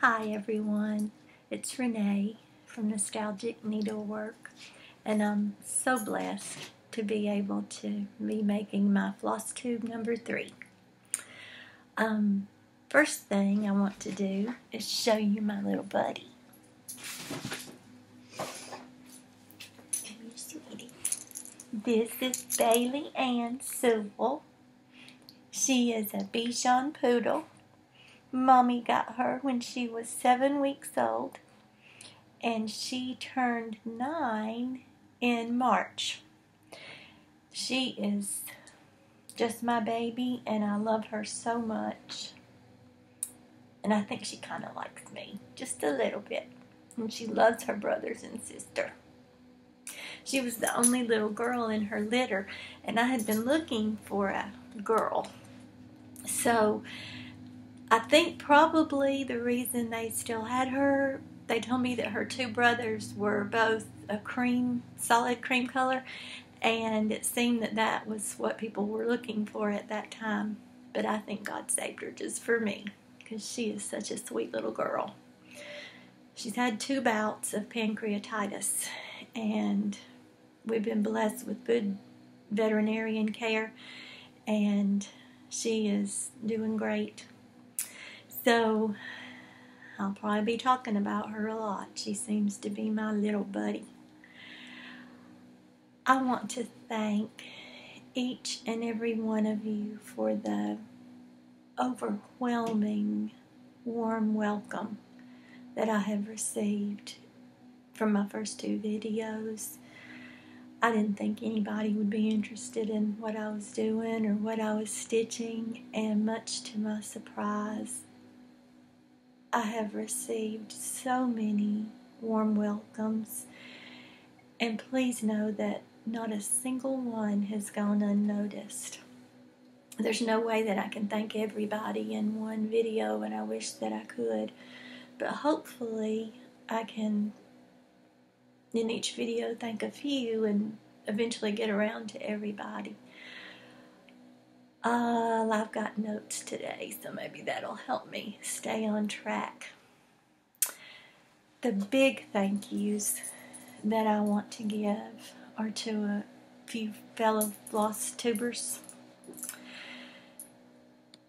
Hi everyone, it's Renee from Nostalgic Needlework, and I'm so blessed to be able to be making my Flosstube number 3. First thing I want to do is show you my little buddy. Come here, sweetie. This is Bailey Ann Sewell. She is a Bichon Poodle. Mommy got her when she was 7 weeks old, and she turned 9 in March. She is just my baby, and I love her so much. And I think she kind of likes me, just a little bit. And she loves her brothers and sister. She was the only little girl in her litter, and I had been looking for a girl. So I think probably the reason they still had her, they told me that her 2 brothers were both a solid cream color, and it seemed that that was what people were looking for at that time. But I think God saved her just for me, because she is such a sweet little girl. She's had 2 bouts of pancreatitis, and we've been blessed with good veterinarian care, and she is doing great. So I'll probably be talking about her a lot. She seems to be my little buddy. I want to thank each and every one of you for the overwhelming warm welcome that I have received from my first 2 videos. I didn't think anybody would be interested in what I was doing or what I was stitching, and much to my surprise, I have received so many warm welcomes, and please know that not a single one has gone unnoticed. There's no way that I can thank everybody in one video, and I wish that I could, but hopefully I can in each video thank a few and eventually get around to everybody. I've got notes today, so maybe that'll help me stay on track. The big thank yous that I want to give are to a few fellow floss tubers.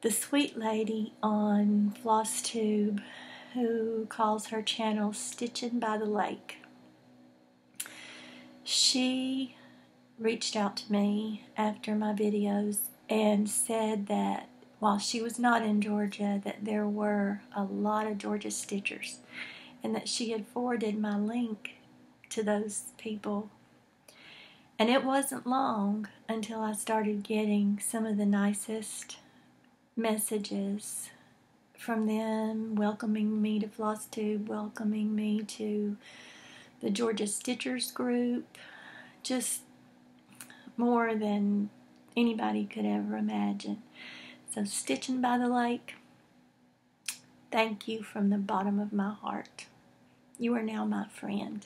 The sweet lady on Flosstube who calls her channel Stitchinbythelake. She reached out to me after my videos and said that while she was not in Georgia, that there were a lot of Georgia stitchers, and that she had forwarded my link to those people. And it wasn't long until I started getting some of the nicest messages from them, welcoming me to Flosstube, welcoming me to the Georgia Stitchers group, just more than anybody could ever imagine. So Stitching by the Lake, thank you from the bottom of my heart. You are now my friend.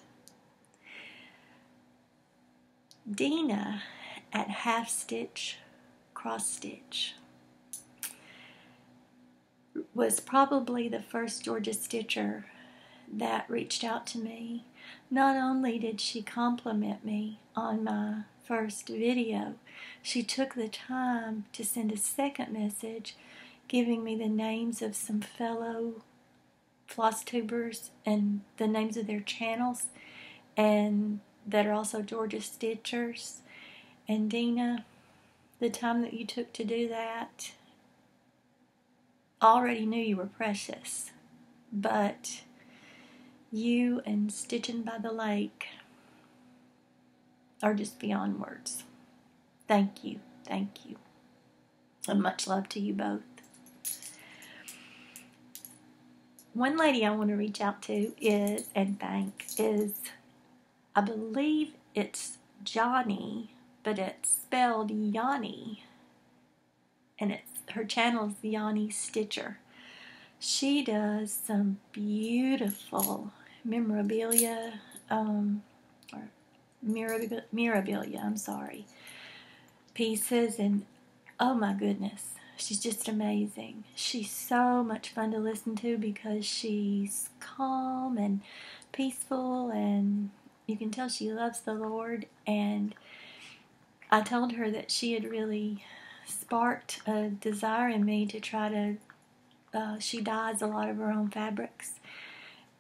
Dena at halfstitch cross stitch was probably the first Georgia stitcher that reached out to me. Not only did she compliment me on my first video, she took the time to send a second message giving me the names of some fellow floss tubers and the names of their channels, and that are also Georgia stitchers. And Dena, the time that you took to do that, I already knew you were precious, but you and Stitching by the Lake are just beyond words. Thank you, thank you. And much love to you both. One lady I want to reach out to is, I believe it's Johnny, but it's spelled Yanni, and her channel's Yanni Stitcher. She does some beautiful memorabilia, pieces, and oh my goodness, she's just amazing. She's so much fun to listen to because she's calm and peaceful, and you can tell she loves the Lord. And I told her that she had really sparked a desire in me to try to, she dyes a lot of her own fabrics,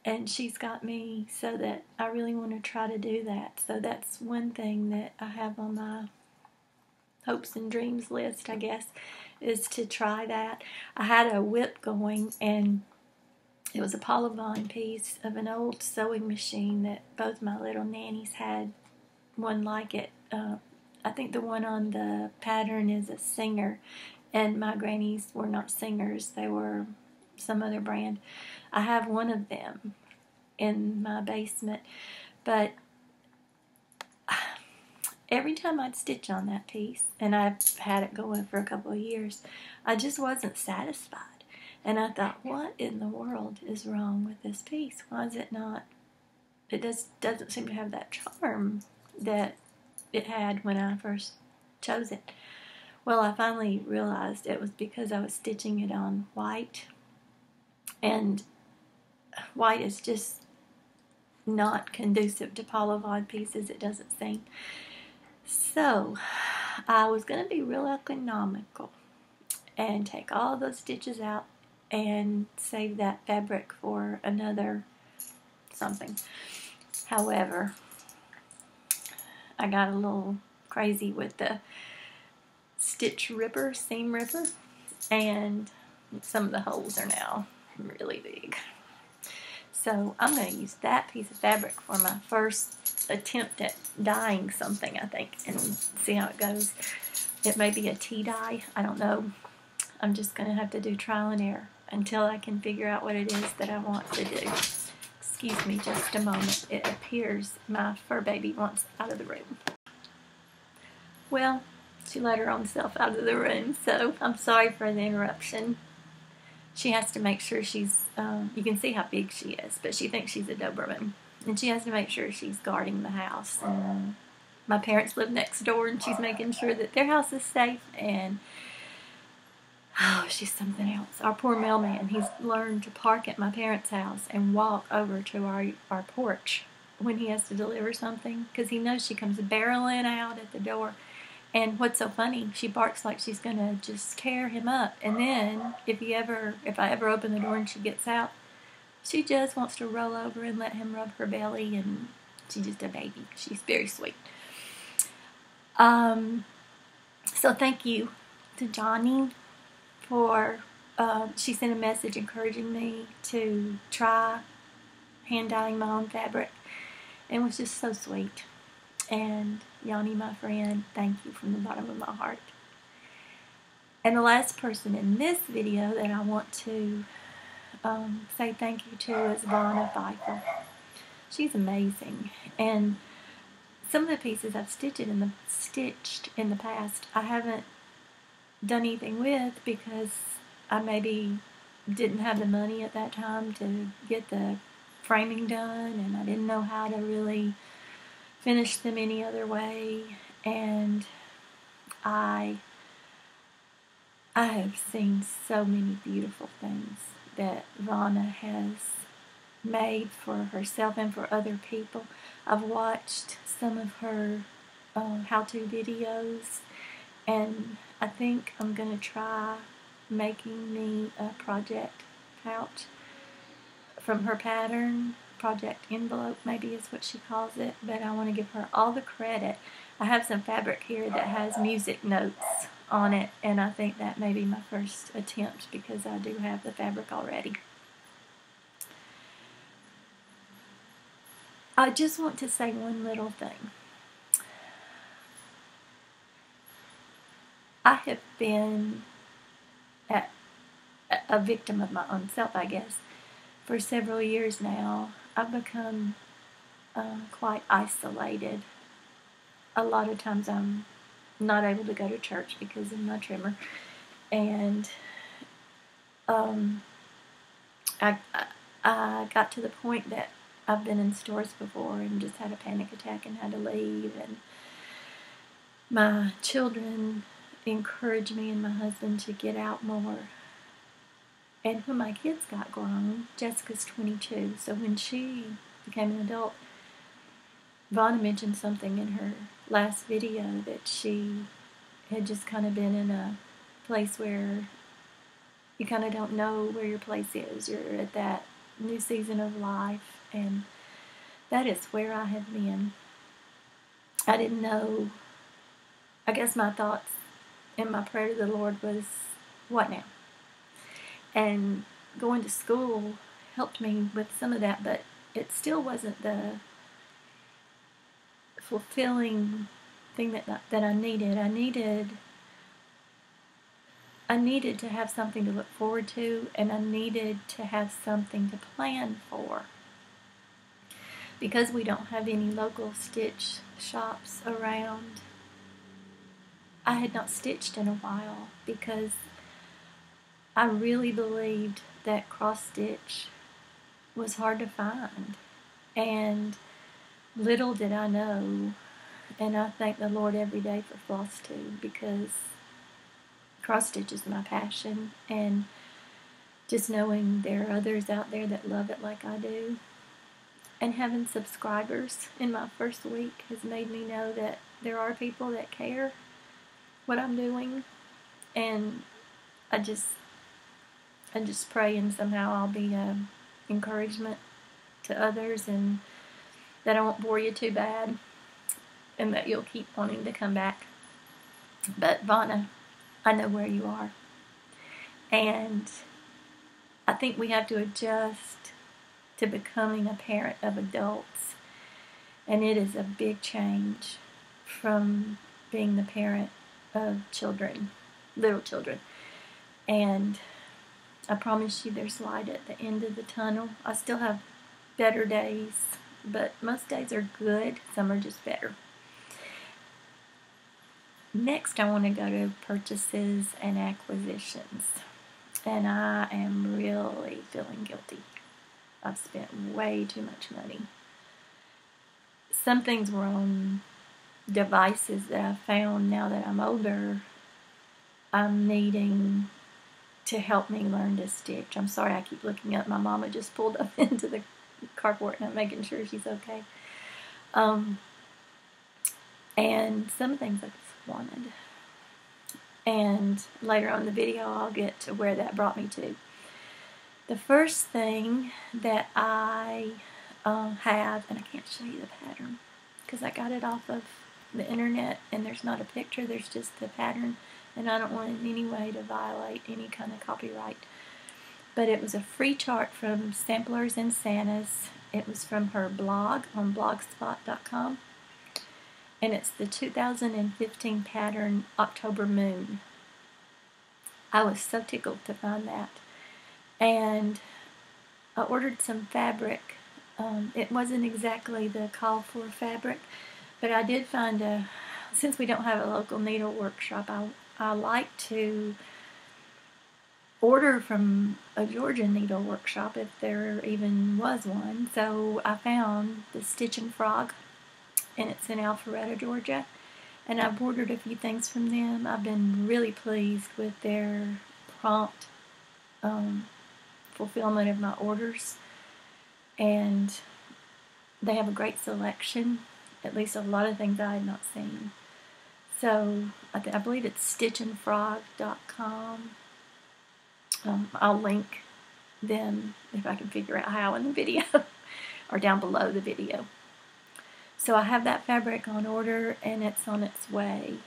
and she's got me so that I really want to try to do that. So that's one thing that I have on my hopes and dreams list, I guess, is to try that. I had a whip going, and it was a polyvon piece of an old sewing machine that both my little nannies had one like it. I think the one on the pattern is a Singer, and my grannies were not Singers. They were some other brand. I have one of them in my basement, but every time I'd stitch on that piece, and I've had it going for a couple of years, I just wasn't satisfied. And I thought, what in the world is wrong with this piece? Why is it not, it doesn't seem to have that charm that it had when I first chose it. Well, I finally realized it was because I was stitching it on white, and white is just not conducive to polyvon pieces, it doesn't seem. So I was going to be real economical and take all those stitches out and save that fabric for another something. However, I got a little crazy with the stitch ripper, seam ripper, and some of the holes are now really big. So I'm going to use that piece of fabric for my first attempt at dyeing something, I think, and see how it goes. It may be a tea dye, I don't know. I'm just going to have to do trial and error until I can figure out what it is that I want to do. Excuse me just a moment. It appears my fur baby wants out of the room. Well, she let her own self out of the room, so I'm sorry for the interruption. She has to make sure she's, you can see how big she is, but she thinks she's a Doberman. And she has to make sure she's guarding the house. And my parents live next door, and she's making sure that their house is safe. And, oh, she's something else. Our poor mailman, he's learned to park at my parents' house and walk over to our porch when he has to deliver something, because he knows she comes barreling out at the door. And what's so funny, she barks like she's going to just tear him up. And then, if I ever open the door and she gets out, she just wants to roll over and let him rub her belly, and she's just a baby. She's very sweet. So thank you to Johnny for, she sent a message encouraging me to try hand dyeing my own fabric. And it was just so sweet. And Yanni, my friend, thank you from the bottom of my heart. And the last person in this video that I want to say thank you to is Vonna. She's amazing. And some of the pieces I've stitched in the past, I haven't done anything with because I maybe didn't have the money at that time to get the framing done, and I didn't know how to really finish them any other way. And I have seen so many beautiful things that Vonna has made for herself and for other people. I've watched some of her how-to videos, and I think I'm going to try making me a project pouch from her pattern. Project envelope maybe is what she calls it, but I want to give her all the credit. I have some fabric here that has music notes on it, and I think that may be my first attempt because I do have the fabric already. I just want to say one little thing. I have been a victim of my own self, I guess, for several years now. I've become quite isolated. A lot of times I'm not able to go to church because of my tremor. And I got to the point that I've been in stores before and just had a panic attack and had to leave. And my children encouraged me and my husband to get out more. And when my kids got grown, Jessica's 22, so when she became an adult, Vonna mentioned something in her last video that she had just kind of been in a place where you kind of don't know where your place is. You're at that new season of life, and that is where I have been. I didn't know. I guess my thoughts and my prayer to the Lord was, what now? And going to school helped me with some of that, but it still wasn't the fulfilling thing that I needed. I needed to have something to look forward to, and I needed to have something to plan for. Because we don't have any local stitch shops around, I had not stitched in a while because I really believed that cross stitch was hard to find. And little did I know, and I thank the Lord every day for Flosstube, because cross stitch is my passion, and just knowing there are others out there that love it like I do, and having subscribers in my first week has made me know that there are people that care what I'm doing, and I just pray and somehow I'll be an encouragement to others, and that I won't bore you too bad, and that you'll keep wanting to come back. But Vonna, I know where you are, and I think we have to adjust to becoming a parent of adults, and it is a big change from being the parent of children, little children. And I promise you there's light at the end of the tunnel. I still have better days, but most days are good. Some are just better. Next, I want to go to purchases and acquisitions. And I am really feeling guilty. I've spent way too much money. Some things were on devices that I found now that I'm older. I'm needing to help me learn to stitch. I'm sorry I keep looking up. My mama just pulled up into the carport and I'm making sure she's okay. And some things I just wanted. And later on in the video I'll get to where that brought me to. The first thing that I have, and I can't show you the pattern because I got it off of the internet and there's not a picture, there's just the pattern, and I don't want in any way to violate any kind of copyright. But it was a free chart from Samplers and Santas. It was from her blog on blogspot.com, and it's the 2015 pattern October Moon. I was so tickled to find that. And I ordered some fabric. It wasn't exactly the call for fabric, but I did find since we don't have a local needle workshop, I like to order from a Georgia needle workshop if there even was one. So I found the Stitch and Frog, and it's in Alpharetta, Georgia, and I've ordered a few things from them. I've been really pleased with their prompt fulfillment of my orders, and they have a great selection, at least a lot of things I had not seen. So I believe it's stitchinbythelake.com. I'll link them if I can figure out how in the video or down below the video. So I have that fabric on order and it's on its way.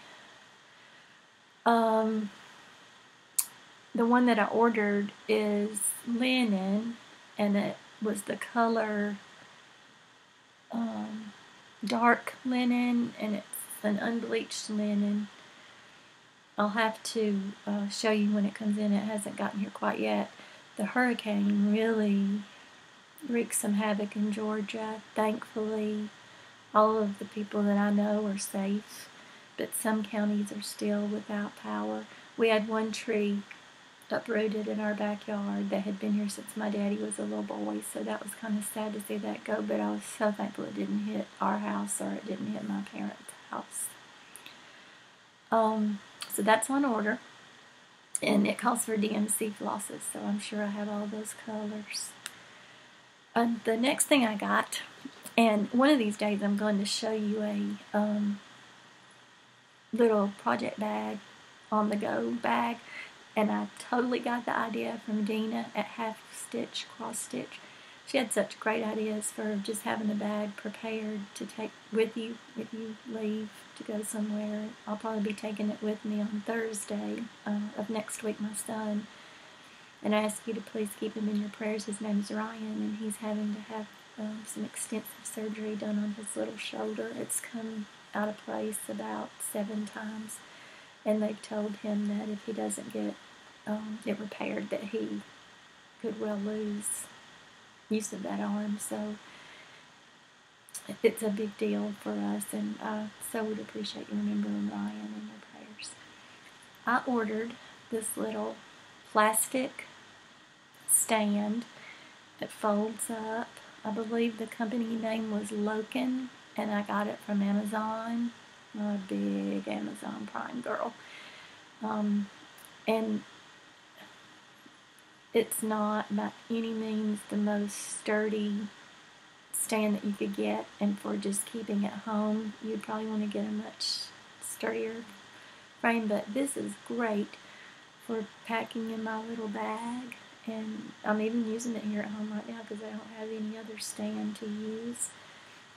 The one that I ordered is linen, and it was the color dark linen, and it's an unbleached linen. I'll have to show you when it comes in. It hasn't gotten here quite yet. The hurricane really wreaked some havoc in Georgia. Thankfully, all of the people that I know are safe, but some counties are still without power. We had one tree uprooted in our backyard that had been here since my daddy was a little boy, so that was kind of sad to see that go, but I was so thankful it didn't hit our house or it didn't hit my parents' house. So that's on order. And it calls for DMC flosses, so I'm sure I have all those colors. The next thing I got, and one of these days I'm going to show you a little project bag, on the go bag, and I totally got the idea from Dena at Half Stitch Cross Stitch. She had such great ideas for just having a bag prepared to take with you if you leave to go somewhere. I'll probably be taking it with me on Thursday of next week, my son. And I ask you to please keep him in your prayers. His name's Ryan, and he's having to have some extensive surgery done on his little shoulder. It's come out of place about 7 times, and they've told him that if he doesn't get it repaired, that he could well lose use of that arm. So it's a big deal for us, and I so would appreciate you remembering Ryan in your prayers. I ordered this little plastic stand that folds up. I believe the company name was Loken, and I got it from Amazon. I'm a big Amazon Prime girl. And it's not by any means the most sturdy stand that you could get, and for just keeping at home, you'd probably want to get a much sturdier frame, but this is great for packing in my little bag, and I'm even using it here at home right now because I don't have any other stand to use,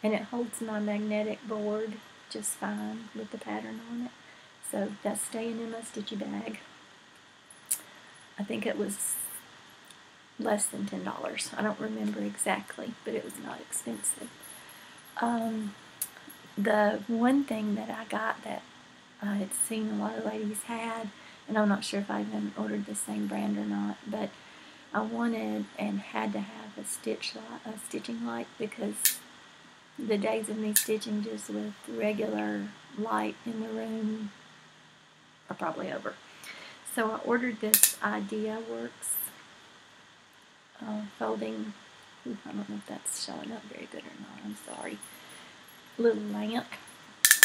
and it holds my magnetic board just fine with the pattern on it. So that's staying in my stitchy bag. I think it was less than $10. I don't remember exactly, but it was not expensive. The one thing that I got that I had seen a lot of ladies had, and I'm not sure if I even ordered the same brand or not, but I wanted and had to have a stitching light, because the days of me stitching just with regular light in the room are probably over. So I ordered this Idea Works folding, I don't know if that's showing up very good or not, I'm sorry, little lamp,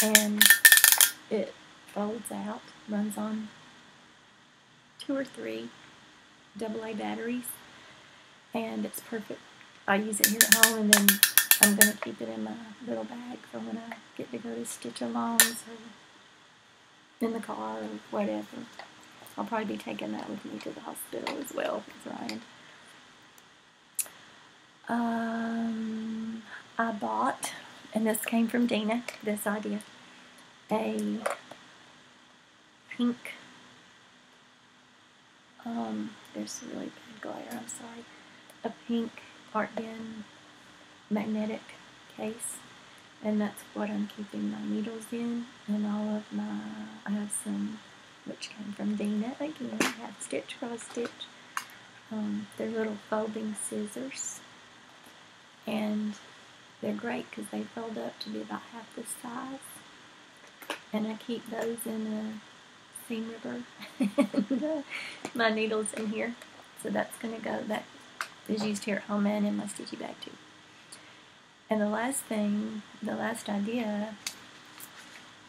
and it folds out, runs on 2 or 3 AA batteries, and it's perfect. I use it here at home, and then I'm going to keep it in my little bag for when I get to go to stitch-alongs or in the car or whatever. I'll probably be taking that with me to the hospital as well with Ryan. I bought, and this came from Dena, this idea, a pink, there's a really bad glare, I'm sorry, a pink Art Bin magnetic case, and that's what I'm keeping my needles in, and all of my, I have some, which came from Dena again, half stitch, cross stitch. They're little folding scissors, and they're great because they fold up to be about half the size, and I keep those in a seam ripper, and my needles in here, so that's going to go, that is used here at home and in my stitchy bag too. And the last thing, the last idea,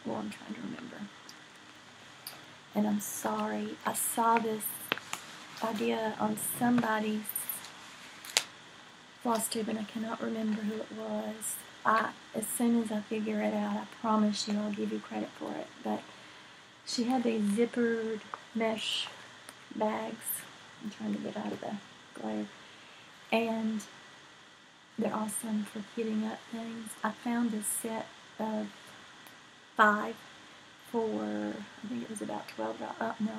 well, I'm trying to remember, and I'm sorry, I saw this idea on somebody's Flosstube, and I cannot remember who it was. As soon as I figure it out, I promise you I'll give you credit for it. But she had these zippered mesh bags. I'm trying to get out of the glare. And they're awesome for kitting up things. I found a set of 5 for, I think it was about $12. No,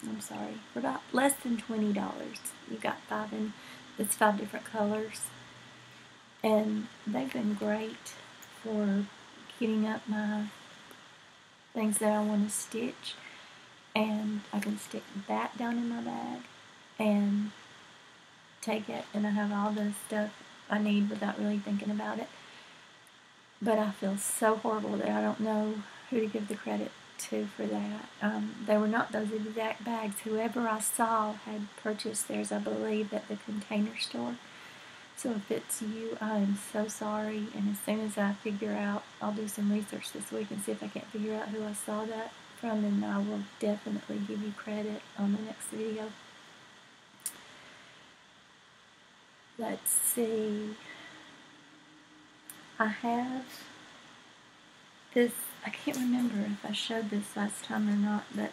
I'm sorry, for about less than $20. You got 5 in, it's 5 different colors. And they've been great for kitting up my things that I want to stitch. And I can stick that down in my bag and take it, and I have all the stuff I need without really thinking about it. But I feel so horrible that I don't know who to give the credit to for that. They were not those exact bags. Whoever I saw had purchased theirs, I believe, at the Container Store. So if it's you, I am so sorry, and as soon as I figure out, I'll do some research this week and see if I can't figure out who I saw that from, then I will definitely give you credit on the next video. Let's see. I have this, I can't remember if I showed this last time or not, but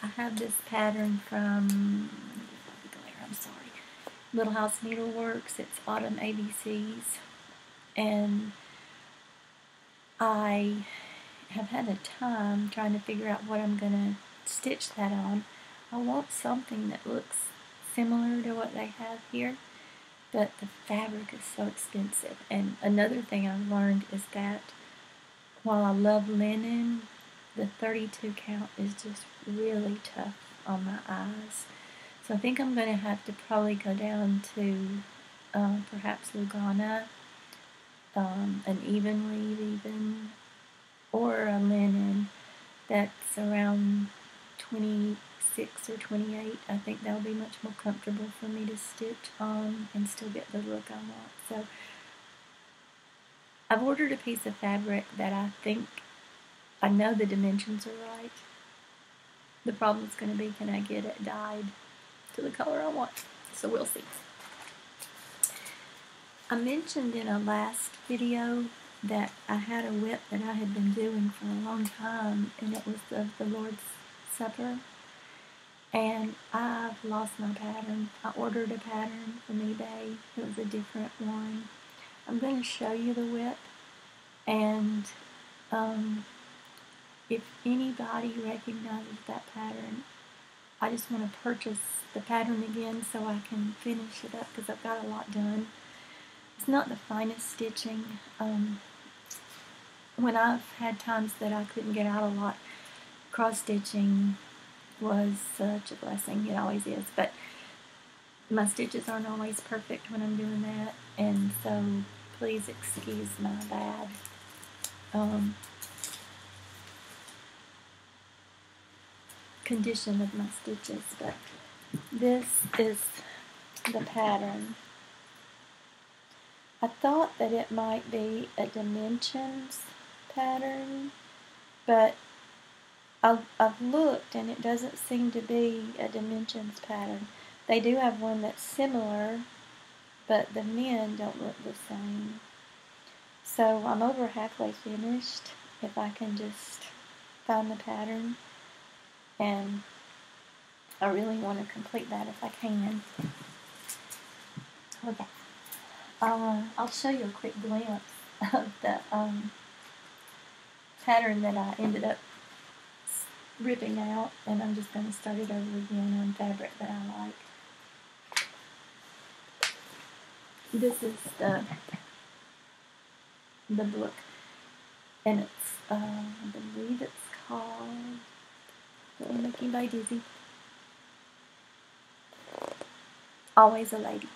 I have this pattern from, I'm sorry, Little House Needleworks. It's Autumn ABCs, and I have had a time trying to figure out what I'm going to stitch that on. I want something that looks similar to what they have here, but the fabric is so expensive. And another thing I've learned is that while I love linen, the 32 count is just really tough on my eyes. So I think I'm going to have to probably go down to perhaps Lugana, an even weave even, or a linen that's around 26 or 28. I think that'll be much more comfortable for me to stitch on and still get the look I want. So I've ordered a piece of fabric that I think I know the dimensions are right. The problem's going to be, can I get it dyed to the color I want? So we'll see. I mentioned in a last video that I had a WIP that I had been doing for a long time, and it was of the Lord's Supper, and I've lost my pattern. I ordered a pattern from eBay. It was a different one. I'm going to show you the WIP, and if anybody recognizes that pattern, I just want to purchase the pattern again so I can finish it up, because I've got a lot done. It's not the finest stitching. When I've had times that I couldn't get out a lot, cross-stitching was such a blessing. It always is, but my stitches aren't always perfect when I'm doing that, and so please excuse my bad condition of my stitches. But this is the pattern. I thought that it might be a dimensions pattern, but I've looked and it doesn't seem to be a dimensions pattern. They do have one that's similar, but the men don't look the same. So I'm over halfway finished, if I can just find the pattern, and I really want to complete that if I can. Okay. I'll show you a quick glimpse of the pattern that I ended up ripping out, and I'm just going to start it over again on fabric that I like. This is the book, and it's I believe it's called, don't make anybody dizzy, Always a Lady.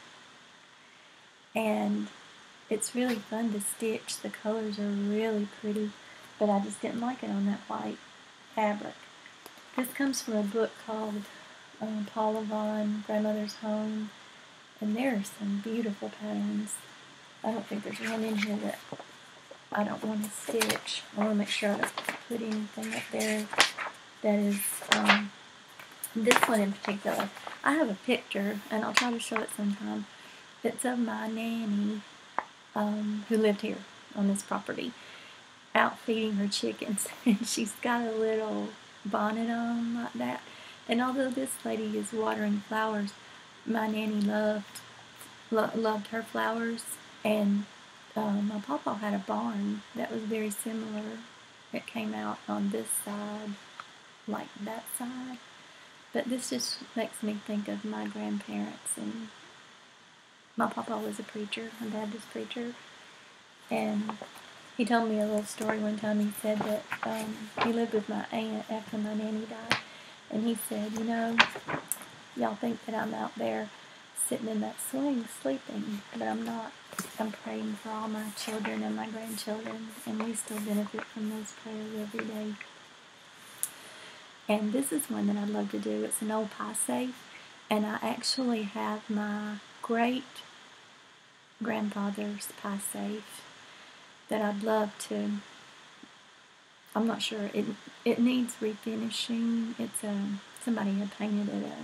And it's really fun to stitch. The colors are really pretty, but I just didn't like it on that white fabric. This comes from a book called Paula Vaughan, Grandmother's Home, and there are some beautiful patterns. I don't think there's one in here that I don't want to stitch. I want to make sure I don't put anything up there that is, this one in particular. I have a picture, and I'll try to show it sometime. It's of my nanny, who lived here on this property, out feeding her chickens, and she's got a little bonnet on like that. And although this lady is watering flowers, my nanny loved her flowers, and my papa had a barn that was very similar. It came out on this side, like that side, but this just makes me think of my grandparents. And my papa was a preacher, my dad was a preacher, and he told me a little story one time. He said that he lived with my aunt after my nanny died, and he said, you know, y'all think that I'm out there sitting in that swing sleeping, but I'm not. I'm praying for all my children and my grandchildren, and we still benefit from those prayers every day. And this is one that I'd love to do. It's an old pie safe, and I actually have my great-grandfather's pie safe that I'd love to I'm not sure. It needs refinishing. It's somebody had painted it a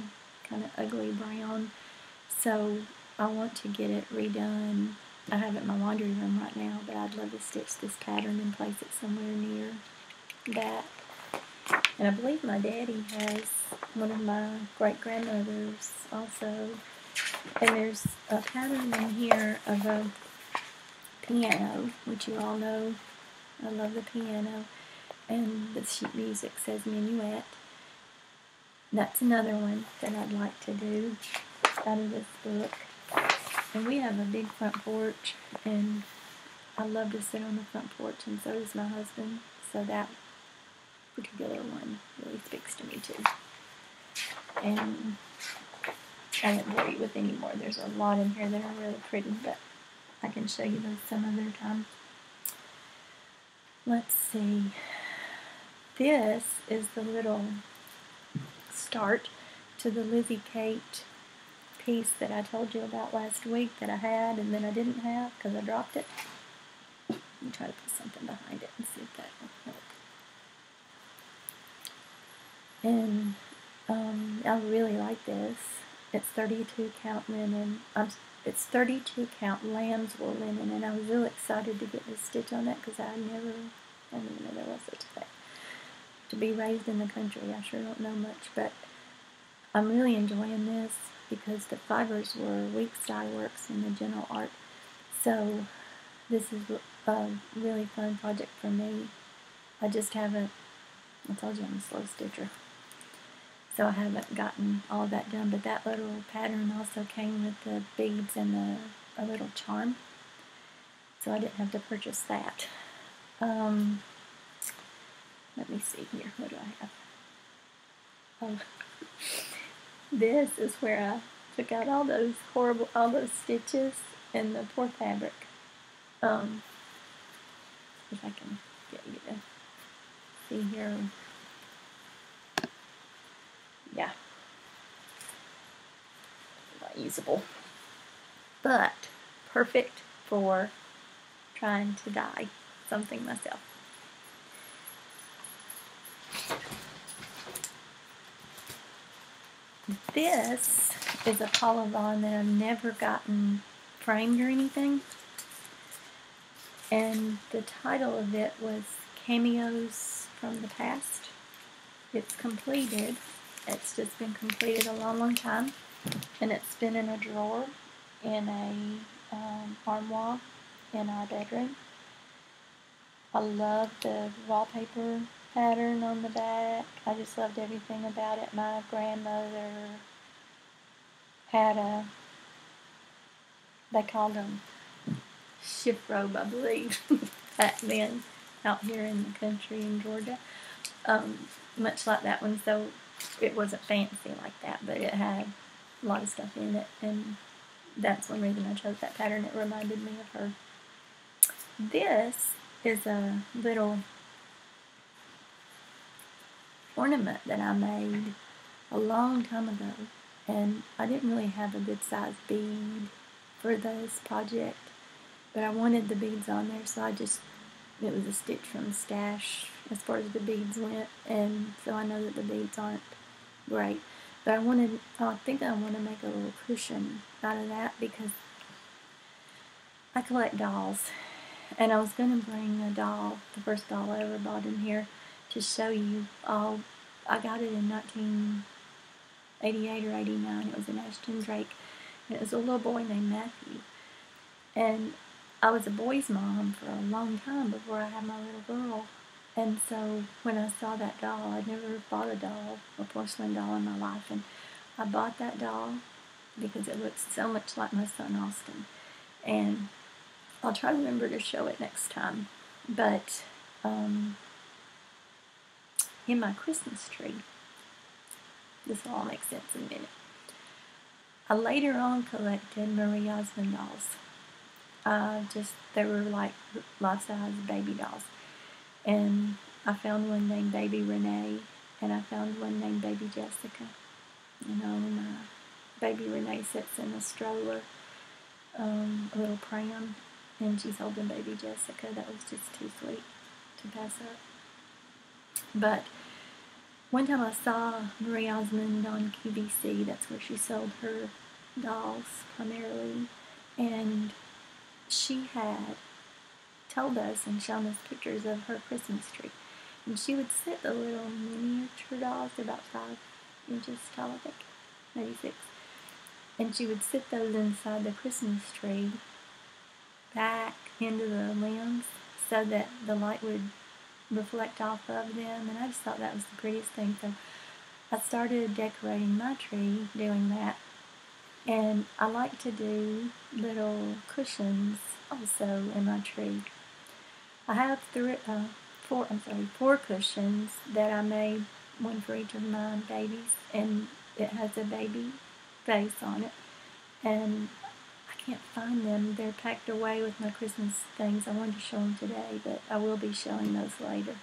kind of ugly brown, so I want to get it redone. I have it in my laundry room right now, but I'd love to stitch this pattern and place it somewhere near that. And I believe my daddy has one of my great-grandmothers also. And there's a pattern in here of a piano, which you all know. I love the piano. And the sheet music says Minuet. That's another one that I'd like to do out of this book. And we have a big front porch, and I love to sit on the front porch, and so does my husband. So that particular one really speaks to me too. And I won't bore you with any more. There's a lot in here that are really pretty, but I can show you those some other time. Let's see. This is the little start to the Lizzie Kate piece that I told you about last week that I had and then I didn't have because I dropped it. Let me try to put something behind it and see if that will help. And I really like this. It's 32 count linen. It's 32 count lamb's wool linen, and I was real excited to get this stitch on that because I didn't even know there was such a thing. To be raised in the country, I sure don't know much, but I'm really enjoying this because the fibers were WIPS Dye Works and the General Art. So this is a really fun project for me. I just haven't, I told you I'm a slow stitcher, so I haven't gotten all that done, but that little pattern also came with the beads and a little charm, so I didn't have to purchase that. Let me see here, what do I have? Oh, this is where I took out all those stitches and the poor fabric. If I can get you to see here. Yeah. Not usable. But perfect for trying to dye something myself. This is a polyvon that I've never gotten framed or anything. And the title of it was Cameos from the Past. It's completed. It's just been completed a long, long time. And it's been in a drawer in a armoire in our bedroom. I love the wallpaper pattern on the back. I just loved everything about it. My grandmother had they called them shift robe, I believe, back then, out here in the country in Georgia. Much like that one, so it wasn't fancy like that, but it had a lot of stuff in it, and that's one reason I chose that pattern. It reminded me of her. This is a little ornament that I made a long time ago, and I didn't really have a good size bead for this project, but I wanted the beads on there, so it was a stitch from stash as far as the beads went, and so I know that the beads aren't great, but I think I want to make a little cushion out of that because I collect dolls, and I was going to bring a doll, the first doll I ever bought in here, to show you all. I got it in 1988 or 89. It was an Ashton Drake, and it was a little boy named Matthew, and I was a boy's mom for a long time before I had my little girl, and so when I saw that doll, I'd never bought a porcelain doll in my life, and I bought that doll because it looks so much like my son Austin, and I'll try to remember to show it next time. But in my Christmas tree, this will all make sense in a minute, I later on collected Marie Osmond dolls. They were like life-size baby dolls. And I found one named Baby Renee, and I found one named Baby Jessica. You know, my Baby Renee sits in a stroller, a little pram, and she's holding Baby Jessica. That was just too sweet to pass up. But one time I saw Marie Osmond on QVC, that's where she sold her dolls primarily, and she had told us and shown us pictures of her Christmas tree. And she would sit the little miniature dolls, about 5 inches tall, I think, maybe 6. And she would sit those inside the Christmas tree back into the limbs so that the light would reflect off of them. And I just thought that was the prettiest thing. So I started decorating my tree doing that. And I like to do little cushions also in my tree. I have 4 cushions that I made, one for each of my babies, and it has a baby face on it. And I can't find them. They're packed away with my Christmas things. I wanted to show them today, but I will be showing those later.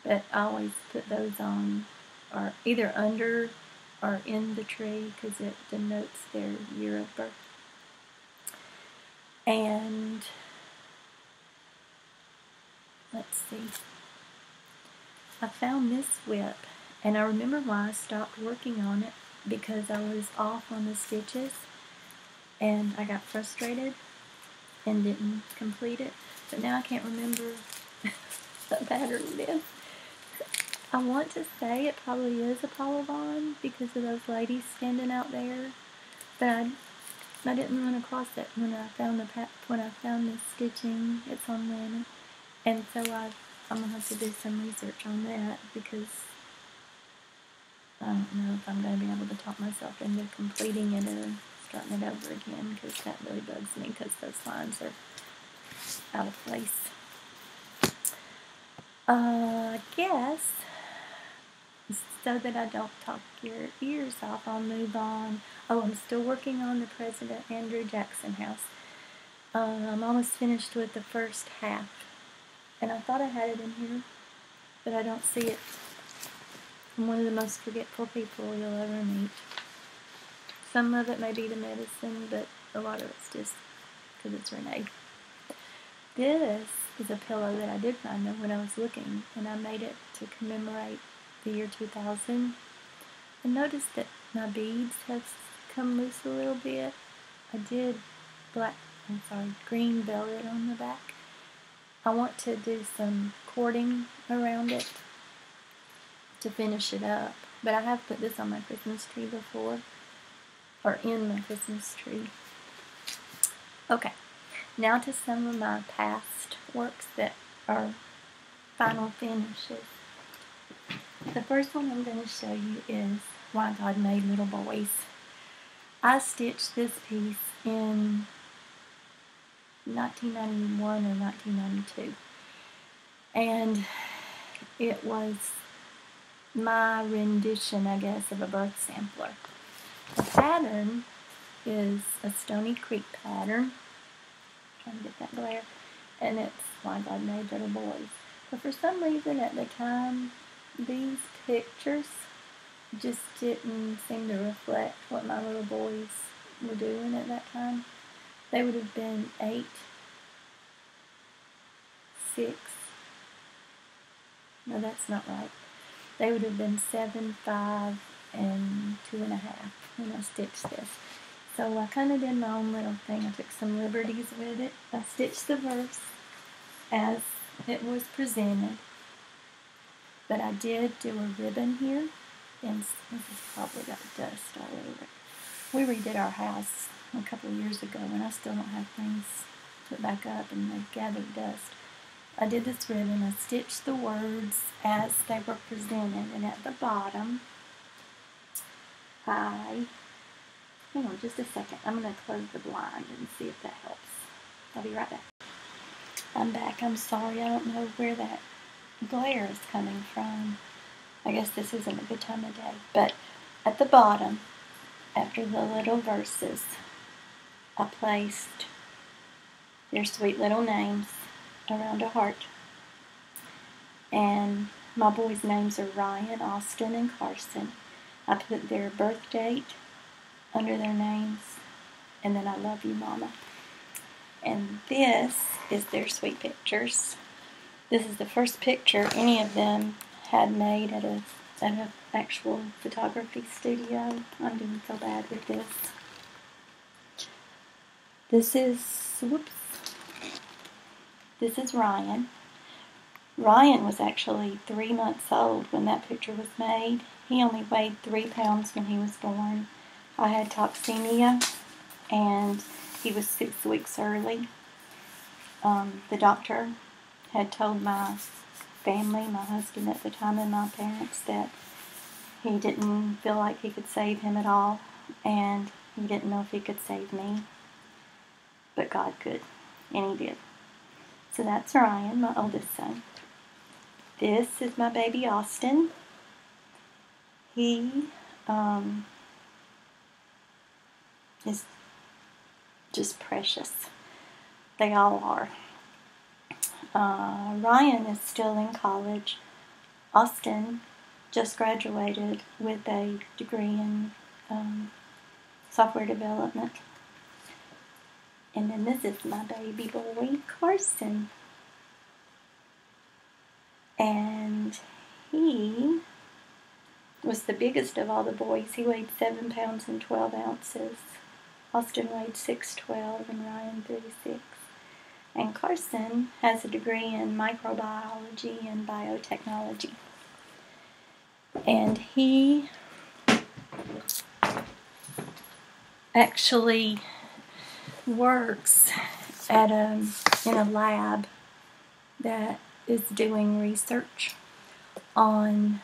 But I always put those on, or either under or in the tree, because it denotes their year of birth. And let's see. I found this WIP, and I remember why I stopped working on it, because I was off on the stitches, and I got frustrated and didn't complete it. But now I can't remember what pattern it is. I want to say it probably is Apollo Bond because of those ladies standing out there, but I didn't run across it when I found the stitching. It's on linen, and so I'm gonna have to do some research on that, because I don't know if I'm gonna be able to talk myself into completing it or starting it over again, because that really bugs me, because those lines are out of place. I guess, so that I don't talk your ears off, I'll move on. Oh, I'm still working on the President Andrew Jackson house. I'm almost finished with the first half, and I thought I had it in here, but I don't see it. I'm one of the most forgetful people you'll ever meet. Some of it may be the medicine, but a lot of it's just because it's Renee. This is a pillow that I did find when I was looking, and I made it to commemorate the year 2000. I noticed that my beads have come loose a little bit. I did green velvet on the back. I want to do some cording around it to finish it up, but I have put this on my Christmas tree before, or in my Christmas tree. Okay, now to some of my past works that are final finishes. The first one I'm going to show you is Why God Made Little Boys. I stitched this piece in 1991 or 1992, and it was my rendition, I guess, of a birth sampler. The pattern is a Stony Creek pattern. Trying to get that glare. And it's Why God Made Little Boys. But for some reason at the time, these pictures just didn't seem to reflect what my little boys were doing at that time. They would have been 8, 6. No, that's not right. They would have been 7, 5, and 2.5 when I stitched this. So I kind of did my own little thing. I took some liberties with it. I stitched the verse as it was presented, but I did do a ribbon here, and this has probably got dust all over it. We redid our house a couple of years ago, and I still don't have things put back up, and they've gathered dust. I did this ribbon. I stitched the words as they were presented, and at the bottom, hang on just a second. I'm going to close the blind and see if that helps. I'll be right back. I'm back. I'm sorry. I don't know where that glare is coming from. I guess this isn't a good time of day. But at the bottom, after the little verses, I placed their sweet little names around a heart. And my boys' names are Ryan, Austin, and Carson. I put their birth date under their names, and then I love you, Mama. And this is their sweet pictures. This is the first picture any of them had made at an actual photography studio. I'm doing so bad with this. This is Ryan. Ryan was actually 3 months old when that picture was made. He only weighed 3 pounds when he was born. I had toxemia, and he was 6 weeks early. The doctor had told my family, my husband at the time, and my parents that he didn't feel like he could save him at all, and he didn't know if he could save me. But God could, and he did. So that's Ryan, my oldest son. This is my baby Austin. He is just precious. They all are. Ryan is still in college. Austin just graduated with a degree in software development. And then this is my baby boy, Carson. And he was the biggest of all the boys. He weighed 7 pounds and 12 ounces. Austin weighed 6'12" and Ryan 36. And Carson has a degree in microbiology and biotechnology. And he actually works at in a lab that is doing research on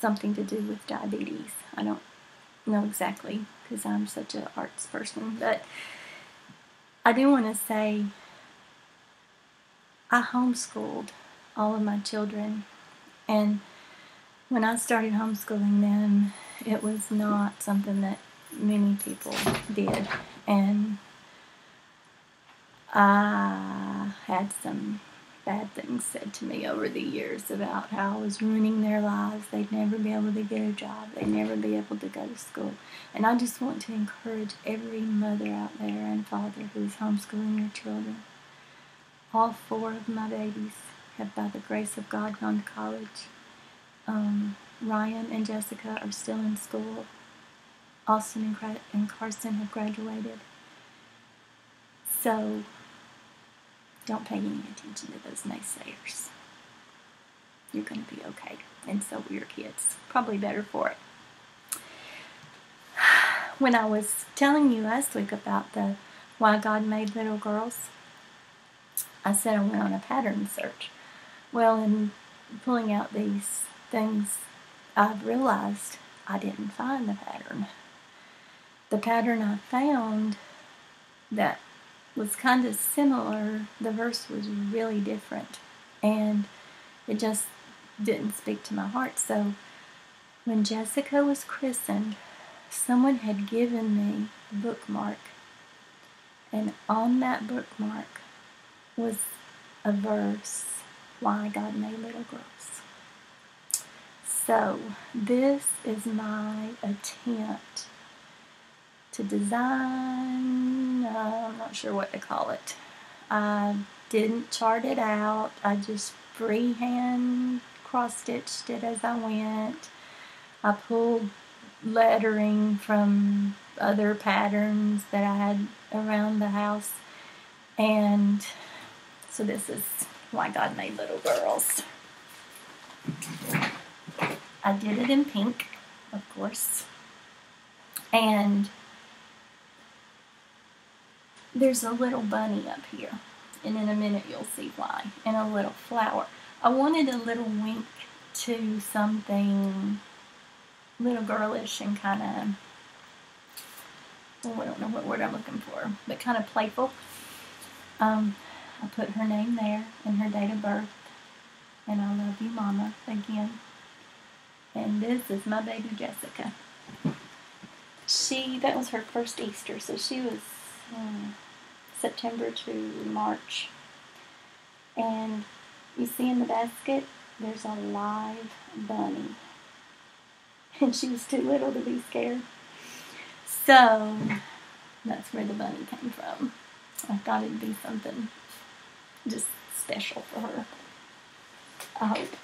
something to do with diabetes. I don't know exactly because I'm such an arts person, but I do want to say I homeschooled all of my children, and when I started homeschooling them, it was not something that many people did, and I had some bad things said to me over the years about how I was ruining their lives. They'd never be able to get a job. They'd never be able to go to school. And I just want to encourage every mother out there and father who's homeschooling your children. All 4 of my babies have, by the grace of God, gone to college. Ryan and Jessica are still in school. Austin and Carson have graduated. So don't pay any attention to those naysayers. You're going to be okay, and so will your kids. Probably better for it. When I was telling you last week about why God made little girls, I said I went on a pattern search. Well, in pulling out these things, I've realized I didn't find the pattern. The pattern I found that was kind of similar, the verse was really different, and it just didn't speak to my heart. So when Jessica was christened, someone had given me a bookmark, and on that bookmark was a verse, why God made little girls. So this is my attempt to design, I'm not sure what to call it. I didn't chart it out. I just freehand cross-stitched it as I went. I pulled lettering from other patterns that I had around the house. And so this is why God made little girls. I did it in pink, of course. And there's a little bunny up here, and in a minute you'll see why, and a little flower. I wanted a little wink to something little girlish and kind of, well, I don't know what word I'm looking for, but kind of playful. I put her name there and her date of birth, and I love you, Mama, again. And this is my baby Jessica. That was her first Easter, so she was September to March. And you see in the basket, there's a live bunny. And she was too little to be scared. So that's where the bunny came from. I thought it'd be something just special for her. I hope.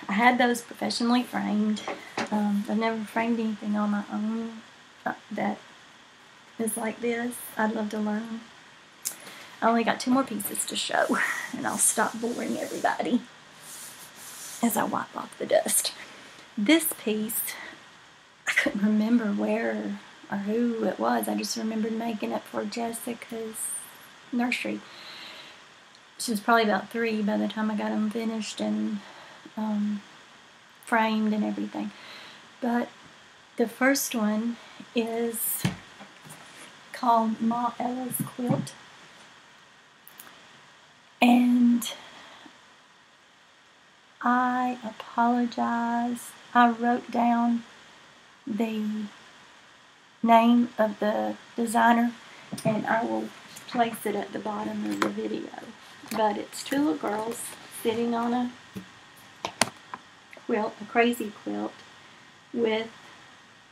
I had those professionally framed. I've never framed anything on my own that is like this. I'd love to learn. I only got 2 more pieces to show, and I'll stop boring everybody as I wipe off the dust. This piece, I couldn't remember where or who it was. I just remembered making it for Jessica's nursery. She was probably about 3 by the time I got them finished and framed and everything. But the first one is called Ma Ella's Quilt. And I apologize. I wrote down the name of the designer, and I will place it at the bottom of the video. But it's 2 little girls sitting on a quilt, a crazy quilt, with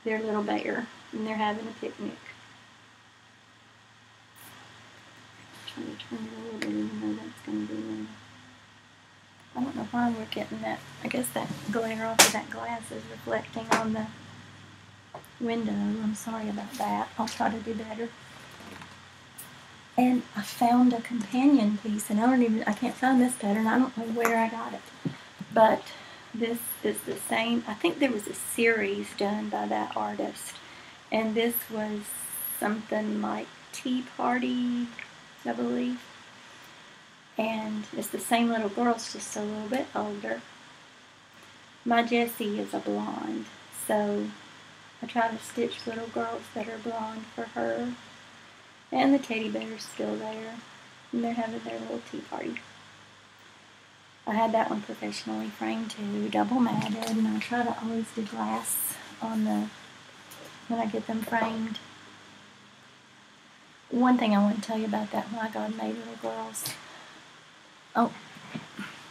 their little bear, and they're having a picnic. I'm trying to turn it a little bit, even though that's going to be in. I don't know why we're getting that. I guess that glare off of that glass is reflecting on the window. I'm sorry about that. I'll try to do better. And I found a companion piece, and I can't find this pattern. I don't know where I got it. But this is the same. I think there was a series done by that artist. And this was something like Tea Party, I believe. And it's the same little girls, just a little bit older. My Jessie is a blonde, so I try to stitch little girls that are blonde for her. And the teddy bear's still there, and they're having their little tea party. I had that one professionally framed too, double matted, and I try to always do glass on when I get them framed. One thing I want to tell you about that My God Made Little Girls. Oh,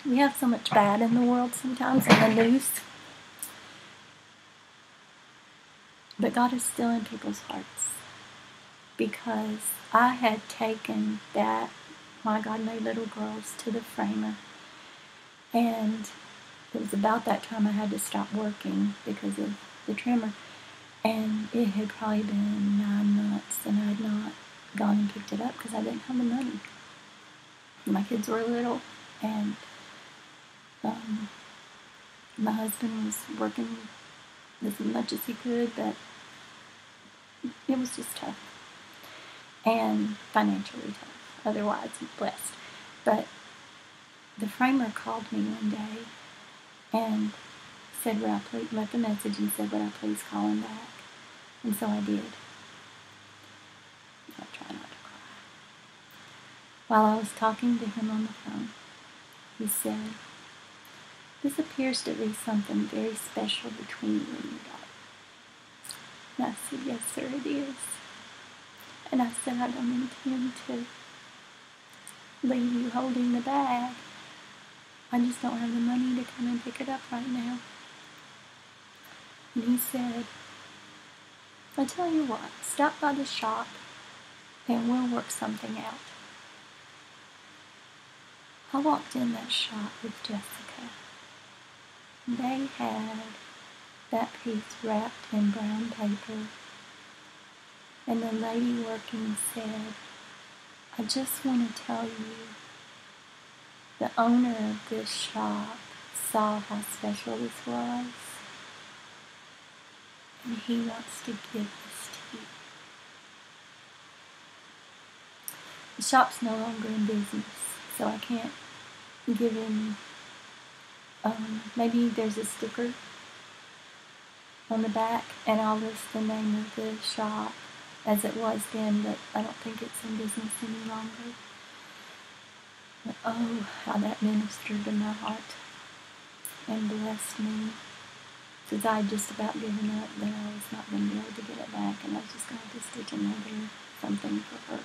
we have so much bad in the world sometimes in the news. But God is still in people's hearts. Because I had taken that My God Made Little Girls to the framer. And it was about that time I had to stop working because of the trimmer. And it had probably been 9 months, and I had not gone and picked it up because I didn't have the money. My kids were little, and my husband was working as much as he could, but it was just tough. And financially tough. Otherwise, blessed. But the framer called me one day and said, would I please, left a message and said, would I please call him back? And so I did. I'll try not to cry. While I was talking to him on the phone, he said, this appears to be something very special between you and your daughter. And I said, yes, sir, it is. And I said, I don't intend to leave you holding the bag. I just don't have the money to come and pick it up right now. And he said, I tell you what, stop by the shop and we'll work something out. I walked in that shop with Jessica. They had that piece wrapped in brown paper, and the lady working said, I just want to tell you, the owner of this shop saw how special this was, and he wants to give this to you. The shop's no longer in business, so I can't give him, maybe there's a sticker on the back, and I'll list the name of the shop as it was then, but I don't think it's in business any longer. But oh, how that ministered to my heart and blessed me. Since I had just about given up that I was not going to be able to get it back, and I was just going to have to stitch another something for her.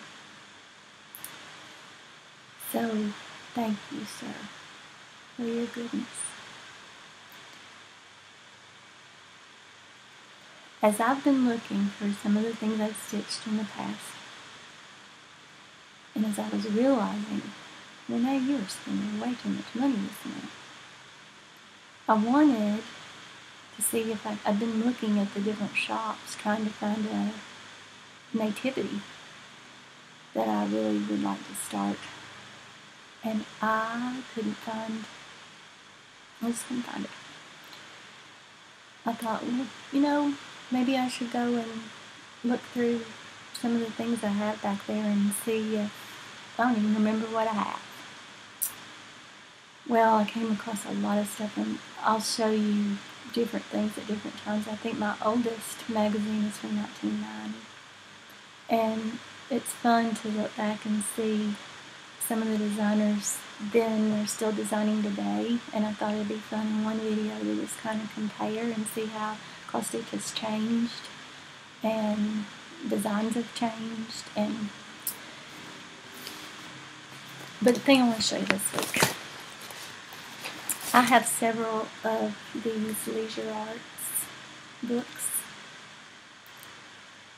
So, thank you, sir, for your goodness. As I've been looking for some of the things I've stitched in the past, And as I was realizing, Renee, you were spending way too much money this month. I wanted to see if I'd been looking at the different shops trying to find a nativity that I really would like to start. And I just couldn't find it. I thought, well, maybe I should go and look through some of the things I have back there and see if I don't even remember what I have. Well, I came across a lot of stuff, and I'll show you different things at different times. I think my oldest magazine is from 1990. And it's fun to look back and see some of the designers then are still designing today. And I thought it'd be fun in one video to just kind of compare and see how Quilt-Stitch has changed and designs have changed. But the thing I want to show you this week, I have several of these leisure arts books,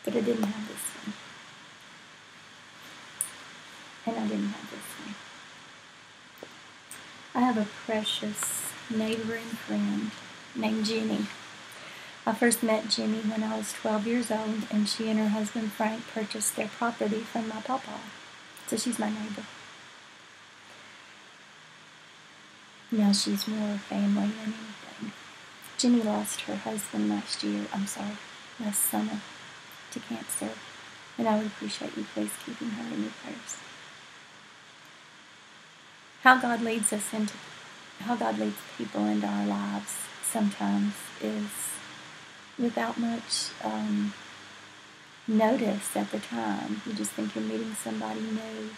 but I didn't have this one. And I didn't have this one. I have a precious neighboring friend named Jenny. I first met Jenny when I was 12 years old, and she and her husband Frank purchased their property from my papa. So she's my neighbor. Now she's more family than anything. Jenny lost her husband last summer, to cancer, and I would appreciate you please keeping her in your prayers. How God leads people into our lives sometimes is without much notice at the time. You just think you're meeting somebody new.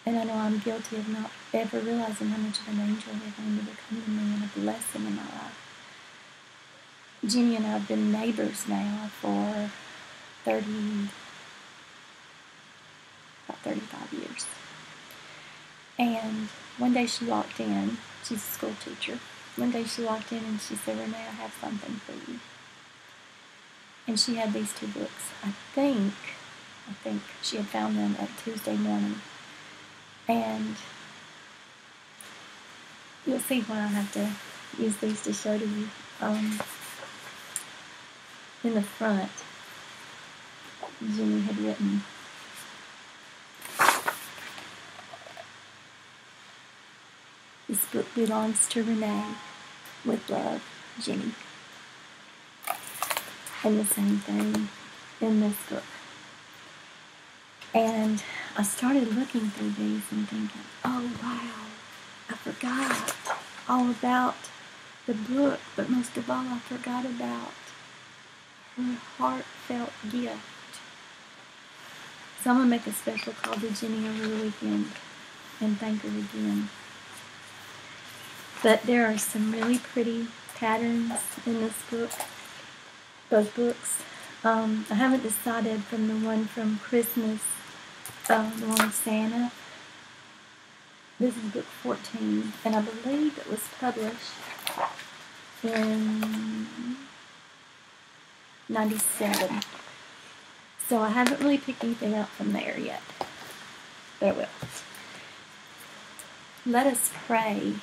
And I know I'm guilty of not ever realizing how much of an angel they're going to become to me and a blessing in my life. Jenny and I have been neighbors now for about 35 years. And one day she walked in, she's a school teacher. One day she walked in and she said, "Renee, I have something for you." And she had these two books. I think she had found them at Tuesday morning. And you'll see why I have to use these to show to you. In the front, Jenny had written, "This book belongs to Renee. With love, Jenny." And the same thing in this book. And I started looking through these and thinking, oh wow, I forgot all about the book, but most of all I forgot about her heartfelt gift. So I'm going to make a special call to Jenny over the weekend and thank her again. But there are some really pretty patterns in this book, both books. I haven't decided from the one from Christmas, the one with Santa. This is book 14, and I believe it was published in 97. So I haven't really picked anything up from there yet, but I will. Let us pray.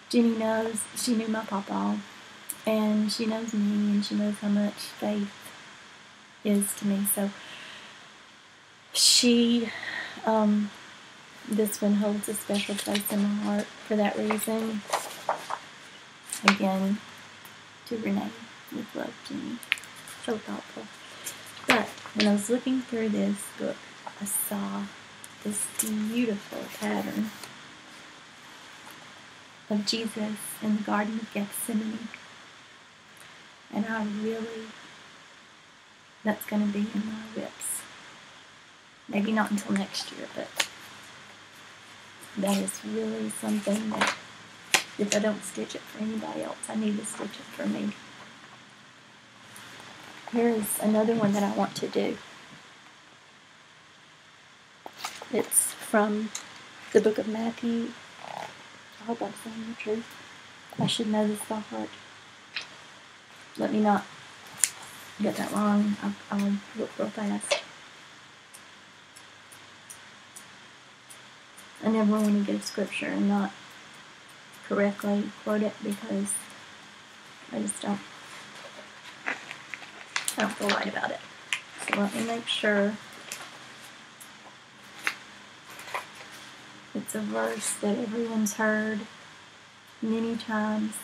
Jenny knows, she knew my papa, and she knows me, and she knows how much faith is to me. So she, this one holds a special place in my heart for that reason. Again, to Renee, with love, Jenny. So thoughtful. But when I was looking through this book, I saw this beautiful pattern of Jesus in the Garden of Gethsemane. And that's going to be in my WIPS. Maybe not until next year, but that is really something that if I don't stitch it for anybody else, I need to stitch it for me. Here is another one that I want to do. It's from the book of Matthew. I hope I'm saying the truth. I should know this by heart. Let me not get that wrong. I'll look real fast. I never want to give scripture and not correctly quote it because I just don't feel right about it. So let me make sure it's a verse that everyone's heard many times,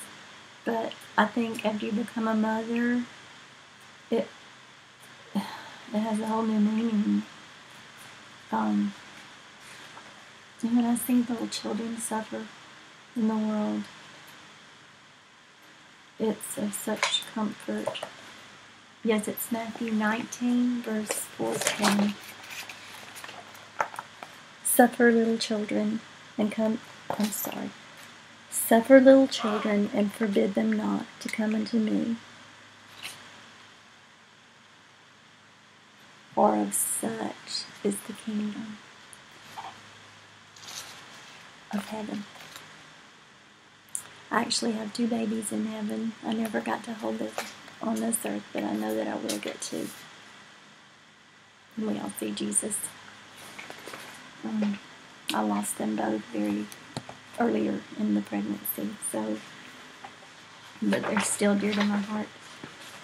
but I think after you become a mother, it has a whole new meaning. And when I see little children suffer in the world, it's of such comfort. Yes, it's Matthew 19, verse 14. Suffer little children and forbid them not to come unto me. For of such is the kingdom of heaven. I actually have 2 babies in heaven. I never got to hold this on this earth, but I know that I will get to. And we all see Jesus. I lost them both very earlier in the pregnancy, but they're still dear to my heart.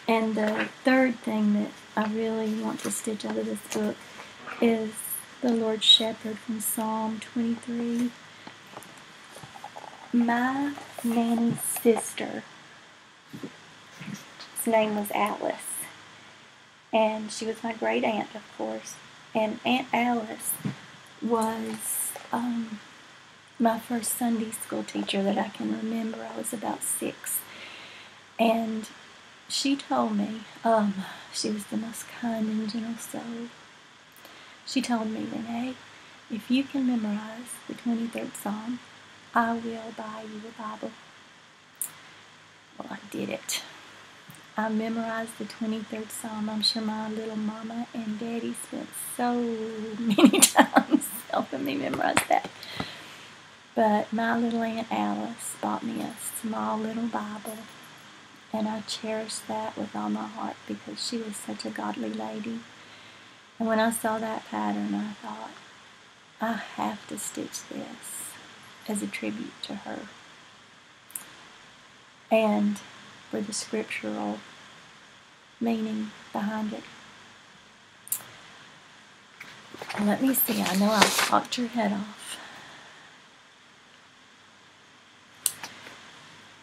And the third thing that I really want to stitch out of this book is the Lord Shepherd from Psalm 23. My nanny's sister, his name was Alice, and she was my great aunt, of course, and Aunt Alice was my first Sunday school teacher that I can remember. I was about 6, and she told me, she was the most kind and gentle soul. She told me, Renee, if you can memorize the 23rd Psalm, I will buy you a Bible. Well, I did it. I memorized the 23rd Psalm. I'm sure my little mama and daddy spent so many times helping me memorize that. But my little Aunt Alice bought me a small little Bible, and I cherished that with all my heart because she was such a godly lady. And when I saw that pattern, I thought, I have to stitch this as a tribute to her. And for the scriptural meaning behind it. Let me see, I know I've talked your head off.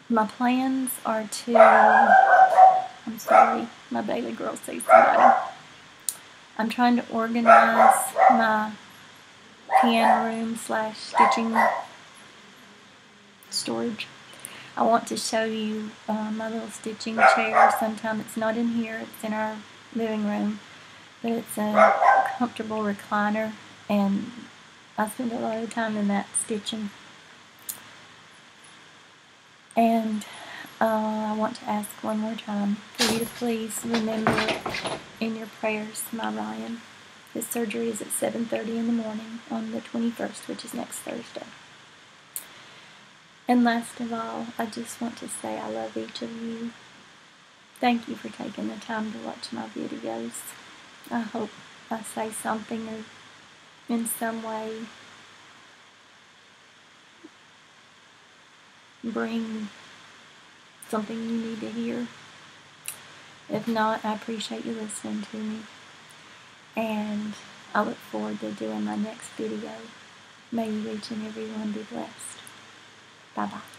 My plans are to, I'm sorry, my Bailey girl sees somebody. I'm trying to organize my piano room / stitching storage. I want to show you my little stitching chair sometime. It's not in here, it's in our living room, but it's a comfortable recliner, and I spend a lot of time in that stitching. And I want to ask one more time for you to please remember in your prayers my Ryan. His surgery is at 7:30 in the morning on the 21st, which is next Thursday. And last of all, I just want to say I love each of you. Thank you for taking the time to watch my videos. I hope I say something or in some way bring something you need to hear. If not, I appreciate you listening to me. And I look forward to doing my next video. May you each and every one be blessed. Bye-bye.